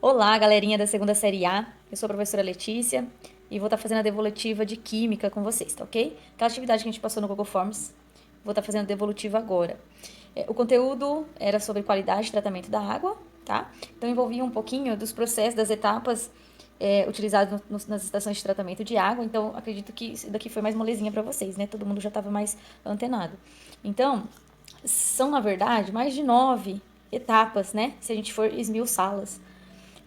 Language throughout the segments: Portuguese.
Olá, galerinha da segunda série A. Eu sou a professora Letícia e vou estar fazendo a devolutiva de Química com vocês, tá ok? Aquela atividade que a gente passou no Google Forms, vou estar fazendo a devolutiva agora. O conteúdo era sobre qualidade e tratamento da água, tá? Então envolvia um pouquinho dos processos, das etapas utilizadas nas estações de tratamento de água. Então acredito que isso daqui foi mais molezinha para vocês, né? Todo mundo já estava mais antenado. Então, são na verdade mais de 9 etapas, né? Se a gente for esmiuçá-las.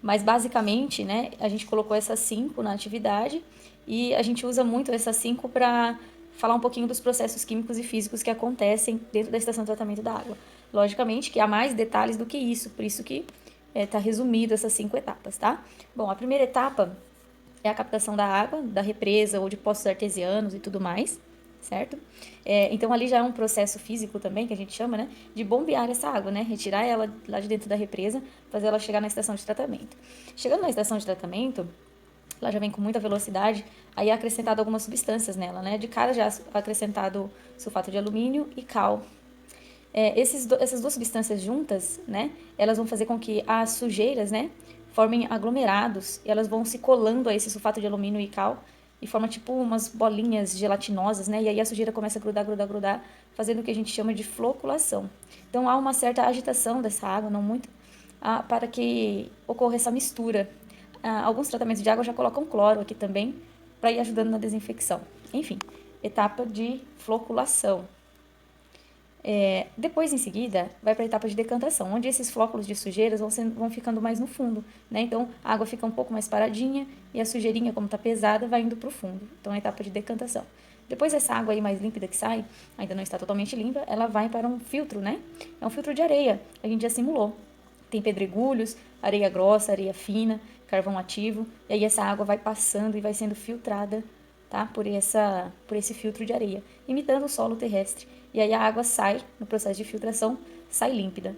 Mas basicamente, né, a gente colocou essas 5 na atividade e a gente usa muito essas 5 para falar um pouquinho dos processos químicos e físicos que acontecem dentro da estação de tratamento da água. Logicamente que há mais detalhes do que isso, por isso que está resumido essas 5 etapas, tá? Bom, a primeira etapa é a captação da água, da represa ou de poços artesianos e tudo mais, certo? Então ali já é um processo físico também, que a gente chama, né, de bombear essa água, né, retirar ela lá de dentro da represa, fazer ela chegar na estação de tratamento. Chegando na estação de tratamento, ela já vem com muita velocidade, aí é acrescentado algumas substâncias nela, né, de cara já acrescentado sulfato de alumínio e cal. Essas duas substâncias juntas, né, elas vão fazer com que as sujeiras, né, formem aglomerados e elas vão se colando a esse sulfato de alumínio e cal e forma tipo umas bolinhas gelatinosas, né, e aí a sujeira começa a grudar, fazendo o que a gente chama de floculação. Então há uma certa agitação dessa água, não muito, para que ocorra essa mistura. Alguns tratamentos de água já colocam cloro aqui também para ir ajudando na desinfecção. Enfim, etapa de floculação. Depois, em seguida, vai para a etapa de decantação, onde esses flóculos de sujeiras vão ficando mais no fundo, né? Então, a água fica um pouco mais paradinha e a sujeirinha, como está pesada, vai indo para o fundo. Então, é a etapa de decantação. Depois, essa água aí mais límpida que sai, ainda não está totalmente limpa, ela vai para um filtro, né? É um filtro de areia, a gente já simulou. Tem pedregulhos, areia grossa, areia fina, carvão ativo, e aí essa água vai passando e vai sendo filtrada, tá? Por esse filtro de areia, imitando o solo terrestre. E aí a água sai, no processo de filtração, sai límpida.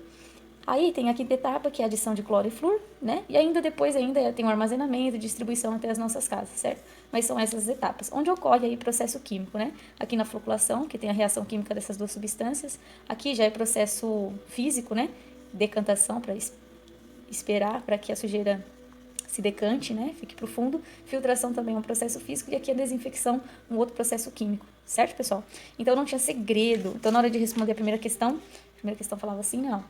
Aí tem a quinta etapa, que é a adição de cloro e flúor, né? E ainda depois tem o armazenamento e distribuição até as nossas casas, certo? Mas são essas etapas, onde ocorre aí processo químico, né? Aqui na floculação, que tem a reação química dessas duas substâncias. Aqui já é processo físico, né? Decantação, para esperar para que a sujeira se decante, né? Fique para o fundo. Filtração também é um processo físico e aqui a desinfecção, um outro processo químico, certo, pessoal? Então não tinha segredo. Então na hora de responder a primeira questão falava assim, não.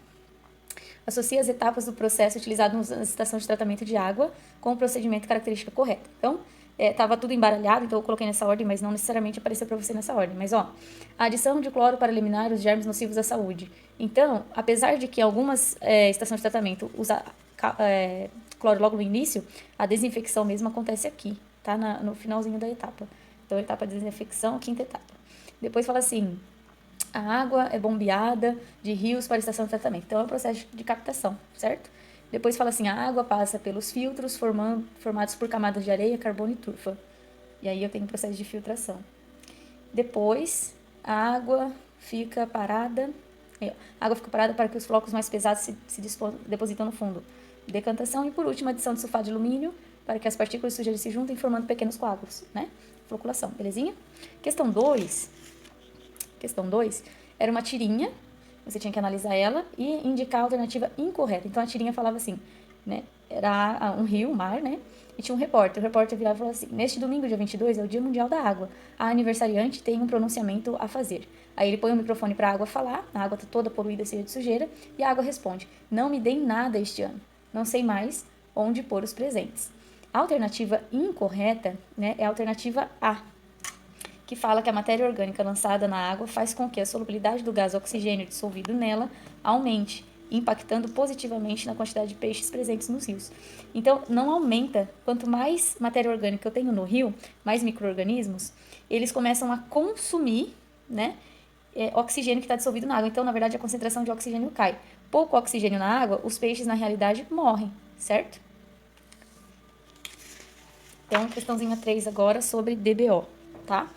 Associa as etapas do processo utilizado na estação de tratamento de água com o procedimento e característica correta. Então, estava tudo embaralhado, então eu coloquei nessa ordem, mas não necessariamente apareceu para você nessa ordem. Mas, ó, a adição de cloro para eliminar os germes nocivos à saúde. Então, apesar de que algumas estações de tratamento usam cloro logo no início, a desinfecção mesmo acontece aqui, tá? No finalzinho da etapa. Então, etapa de desinfecção, quinta etapa. Depois fala assim, a água é bombeada de rios para a estação de tratamento. Então, é um processo de captação, certo? Depois fala assim, a água passa pelos filtros formados por camadas de areia, carbono e turfa. E aí eu tenho o processo de filtração. Depois, a água fica parada. A água fica parada para que os flocos mais pesados se depositam no fundo. Decantação e, por último, adição de sulfato de alumínio para que as partículas sujeiras se juntem formando pequenos coágulos, né? Floculação, belezinha? Questão 2 era uma tirinha, você tinha que analisar ela e indicar a alternativa incorreta. Então a tirinha falava assim, né? Era um rio, um mar, né? E tinha um repórter. O repórter virava e falava assim: neste domingo, dia 22, é o Dia Mundial da Água. A aniversariante tem um pronunciamento a fazer. Aí ele põe o microfone para a água falar, a água tá toda poluída, cheia de sujeira, e a água responde: não me deem nada este ano. Não sei mais onde pôr os presentes. A alternativa incorreta, né, é a alternativa A, que fala que a matéria orgânica lançada na água faz com que a solubilidade do gás oxigênio dissolvido nela aumente, impactando positivamente na quantidade de peixes presentes nos rios. Então, não aumenta. Quanto mais matéria orgânica eu tenho no rio, mais micro-organismos, eles começam a consumir, né, oxigênio que está dissolvido na água. Então, na verdade, a concentração de oxigênio cai. Pouco oxigênio na água, os peixes, na realidade, morrem, certo? Então, questãozinha 3 agora sobre DBO, tá?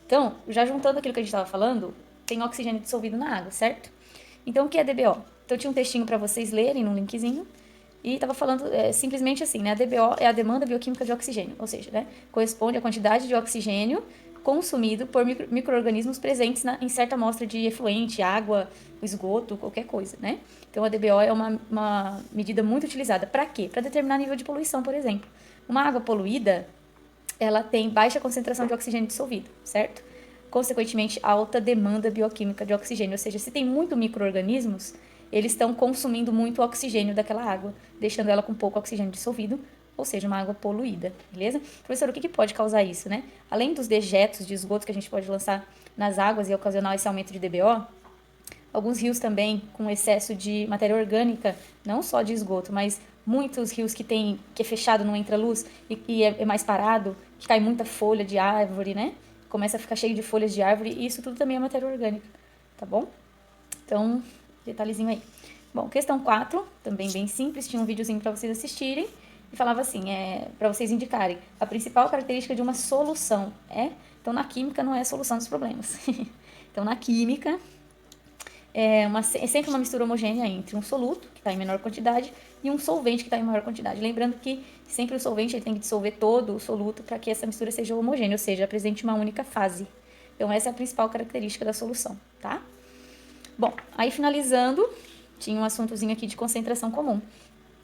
Então, já juntando aquilo que a gente estava falando, tem oxigênio dissolvido na água, certo? Então, o que é DBO? Então, tinha um textinho para vocês lerem num linkzinho e estava falando simplesmente assim, né? A DBO é a demanda bioquímica de oxigênio, ou seja, né, corresponde à quantidade de oxigênio consumido por micro-organismos presentes em certa amostra de efluente, água, esgoto, qualquer coisa, né? Então, a DBO é uma medida muito utilizada. Para quê? Para determinar nível de poluição, por exemplo. Uma água poluída, ela tem baixa concentração de oxigênio dissolvido, certo? Consequentemente, alta demanda bioquímica de oxigênio. Ou seja, se tem muito micro-organismos, eles estão consumindo muito oxigênio daquela água, deixando ela com pouco oxigênio dissolvido, ou seja, uma água poluída, beleza? Professor, o que pode causar isso, né? Além dos dejetos de esgoto que a gente pode lançar nas águas e ocasionar esse aumento de DBO, alguns rios também com excesso de matéria orgânica, não só de esgoto, mas muitos rios que é fechado, não entra luz e é mais parado, que cai muita folha de árvore, né? Começa a ficar cheio de folhas de árvore e isso tudo também é matéria orgânica, tá bom? Então, detalhezinho aí. Bom, questão 4, também bem simples, tinha um videozinho para vocês assistirem e falava assim, para vocês indicarem a principal característica de uma solução, Então, na química não é a solução dos problemas. Então, na química, é sempre uma mistura homogênea entre um soluto, que está em menor quantidade, e um solvente, que está em maior quantidade. Lembrando que sempre o solvente ele tem que dissolver todo o soluto para que essa mistura seja homogênea, ou seja, apresente uma única fase. Então, essa é a principal característica da solução, tá? Bom, aí finalizando, tinha um assuntozinho aqui de concentração comum.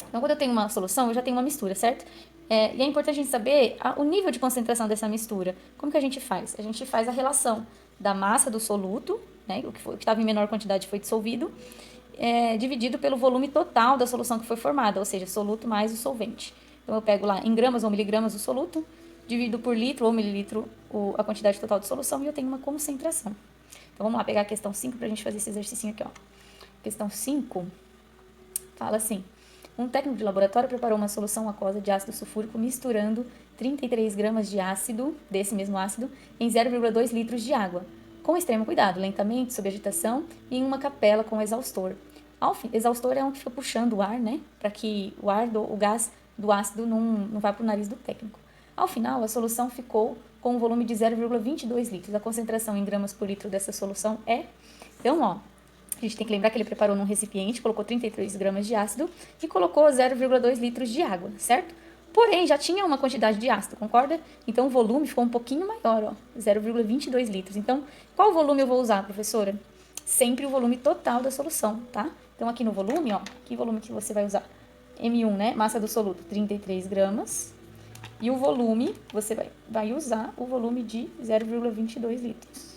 Então, quando eu tenho uma solução, eu já tenho uma mistura, certo? E é importante a gente saber o nível de concentração dessa mistura. Como que a gente faz? A gente faz a relação da massa do soluto, né, o que estava em menor quantidade foi dissolvido, dividido pelo volume total da solução que foi formada, ou seja, soluto mais o solvente. Então, eu pego lá em gramas ou miligramas o soluto, divido por litro ou mililitro a quantidade total de solução e eu tenho uma concentração. Então, vamos lá pegar a questão 5 para a gente fazer esse exercício aqui, ó. Questão 5 fala assim: um técnico de laboratório preparou uma solução aquosa de ácido sulfúrico misturando 33 gramas de ácido, desse mesmo ácido, em 0,2 litros de água. Com extremo cuidado, lentamente, sob agitação, e em uma capela com exaustor. Exaustor é um que fica puxando o ar, né? Para que o gás do ácido não vá para o nariz do técnico. Ao final, a solução ficou com um volume de 0,22 litros. A concentração em gramas por litro dessa solução é... Então, ó, a gente tem que lembrar que ele preparou num recipiente, colocou 33 gramas de ácido e colocou 0,2 litros de água, certo? Porém, já tinha uma quantidade de ácido, concorda? Então, o volume ficou um pouquinho maior, ó, 0,22 litros. Então, qual volume eu vou usar, professora? Sempre o volume total da solução, tá? Então, aqui no volume, ó, que volume que você vai usar? M1, né? Massa do soluto, 33 gramas. E o volume, você vai usar o volume de 0,22 litros.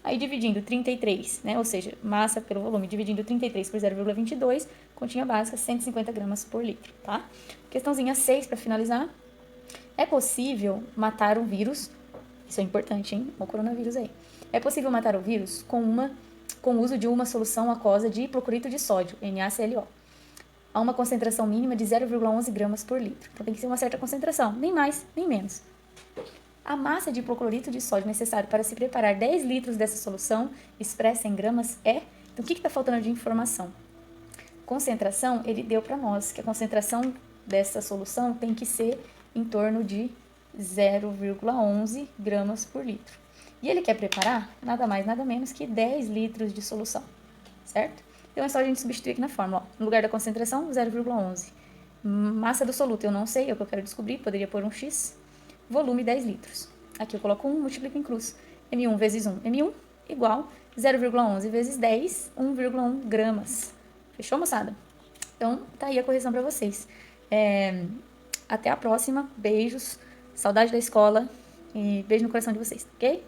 Aí, dividindo 33, né? Ou seja, massa pelo volume, dividindo 33 por 0,22, continha básica 150 gramas por litro, tá? Questãozinha 6, para finalizar. É possível matar o vírus, isso é importante, hein? O coronavírus aí. É possível matar o vírus com o uso de uma solução aquosa de hipoclorito de sódio, NaClO, a uma concentração mínima de 0,11 gramas por litro. Então, tem que ser uma certa concentração, nem mais, nem menos. A massa de hipoclorito de sódio necessária para se preparar 10 litros dessa solução, expressa em gramas, é... Então, o que está faltando de informação? Concentração, ele deu para nós que a concentração dessa solução tem que ser em torno de 0,11 gramas por litro. E ele quer preparar nada mais, nada menos que 10 litros de solução, certo? Então, é só a gente substituir aqui na fórmula. Ó. No lugar da concentração, 0,11. Massa do soluto, eu não sei, é o que eu quero descobrir, poderia pôr um X. Volume, 10 litros. Aqui eu coloco 1, multiplico em cruz. M1 vezes 1, M1 igual 0,11 vezes 10, 1,1 gramas. Fechou, moçada? Então, tá aí a correção para vocês. Até a próxima. Beijos. Saudade da escola. E beijo no coração de vocês, ok?